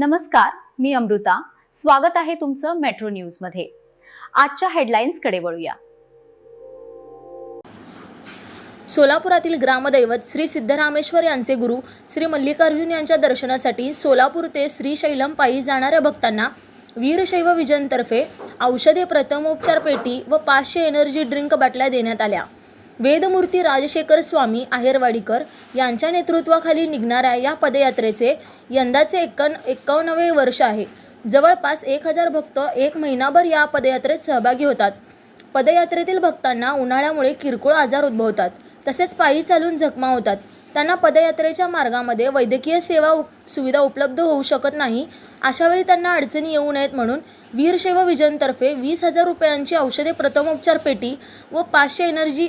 नमस्कार, मी अमृता. स्वागत आहे तुमचं मेट्रो न्यूज मध्ये. आजच्या हेडलाईन्सकडे वळूया. सोलापुरातील ग्रामदैवत श्री सिद्धरामेश्वर यांचे गुरु श्री मल्लिकार्जुन यांच्या दर्शनासाठी सोलापूर ते श्रीशैलम पायी जाणाऱ्या भक्तांना वीरशैव विजनतर्फे औषधे, प्रथमोपचार पेटी व 500 एनर्जी ड्रिंक बाटल्या देण्यात आल्या. वेदमूर्ती राजशेखर स्वामी आहेरवाडीकर यांच्या नेतृत्वाखाली निघणाऱ्या या पदयात्रेचे यंदाचे 51वे वर्ष आहे. जवळपास 1000 भक्त एक महिनाभर या पदयात्रेत सहभागी होतात. पदयात्रेतील भक्तांना उन्हाळ्यामुळे किरकोळ आजार उद्भवतात, तसेच पायी चालून जखमा होतात. त्यांना पदयात्रेच्या मार्गामध्ये वैद्यकीय सुविधा उपलब्ध होऊ शकत नाही. अशावेळी त्यांना अडचणी येऊ नयेत म्हणून वीरशैव विजनतर्फे 20,000 रुपयांची औषधे, प्रथमोपचार पेटी व 500 एनर्जी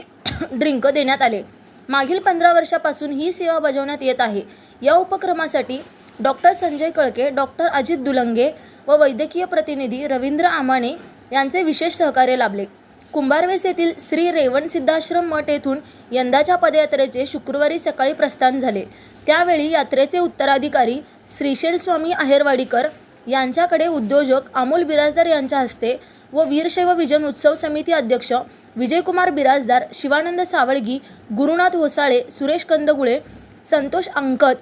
ड्रिंक देण्यात आले. मागील 15 वर्षापासून ही सेवा बजावण्यात येत आहे. या उपक्रमासाठी डॉक्टर संजय कळके, डॉक्टर अजित दुलंगे व वैद्यकीय प्रतिनिधी रवींद्र आमाणे यांचे विशेष सहकार्य लाभले. कुंभारवेस येथील श्री रेवण सिद्धाश्रम मठ येथून यंदाच्या पदयात्रेचे शुक्रवारी सकाळी प्रस्थान झाले. त्यावेळी यात्रेचे उत्तराधिकारी श्रीशैल स्वामी आहेरवाडीकर यांच्याकडे उद्योजक अमोल बिराजदार यांच्या हस्ते व वीरशैव विजन उत्सव समिती अध्यक्ष विजयकुमार बिराजदार, शिवानंद सावळगी, गुरुनाथ होसाळे, सुरेश कंदगुळे, संतोष अंकत,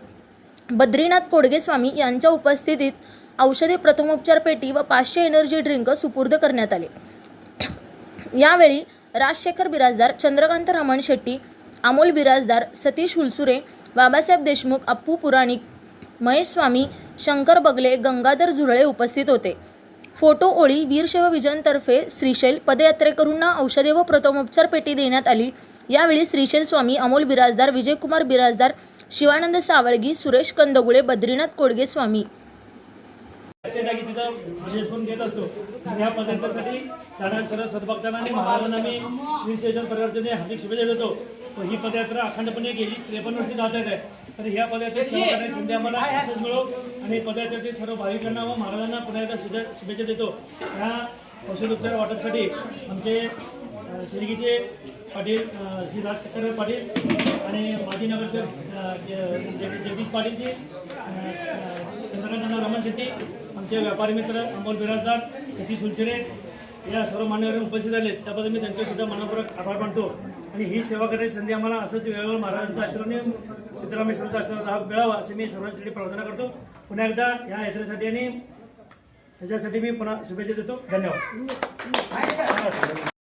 बद्रीनाथ कोडगे स्वामी यांच्या उपस्थितीत औषधे, प्रथमोपचार पेटी व 500 एनर्जी ड्रिंक सुपूर्द करण्यात आले. यावेळी राजशेखर बिराजदार, चंद्रकांत रमण शेट्टी, अमोल बिराजदार, सतीश हुलसुरे, बाबासाहेब देशमुख, अप्पू पुराणिक, महेश स्वामी, शंकर बगले, गंगाधर झुरळे उपस्थित होते. फोटो ओळी वीरशैव विजनतर्फे श्रीशैल पदयात्रेकरूंना औषधे व प्रथमोपचार पेटी देण्यात आली. यावेळी श्रीशैल स्वामी, अमोल बिराजदार, विजयकुमार बिराजदार, शिवानंद सावळगी, सुरेश कंदगुळे, बद्रीनाथ कोडगे स्वामी. घेत असतो. या पदार्थासाठी जाणाऱ्या सर्व सद्भक्तांना आणि महाराजांना मी वीरशैव परिवर्तने हार्दिक शुभेच्छा देतो. ही पदयात्रा अखंडपणे गेली 53 वर्षी जात आहे. तर ह्या पदयात्रेत सेवा करण्याची संधी आम्हाला असंच मिळो आणि पदयात्रेतील सर्व भाविकांना व महाराजांना पुन्हा एकदा शुभेच्छा देतो. ह्या औषधोपचार वाटपसाठी आमचे शिर्डीचे पाटील श्री राजशेखर पाटील आणि माजी नगरसेवक जगदीश पाटीलजी, चंद्रकांत रमण शेट्टी, आमचे व्यापारी मित्र अमोल बिराजदार, सतीश हुलसुरे या सर्व मान्यवर उपस्थित झाले. त्याबद्दल मी त्यांचेसुद्धा मनपूर्वक आभार मानतो. आणि ही सेवा करण्याची संधी आम्हाला असंच वेळोवेळी महाराजांचा आशीर्वाद, सिद्धरामेश्वरांचा आशीर्वाद हा मिळावा असे मी सर्वांसाठी प्रार्थना करतो. पुन्हा एकदा या यात्रेसाठी आणि ह्याच्यासाठी मी पुन्हा शुभेच्छा देतो. धन्यवाद.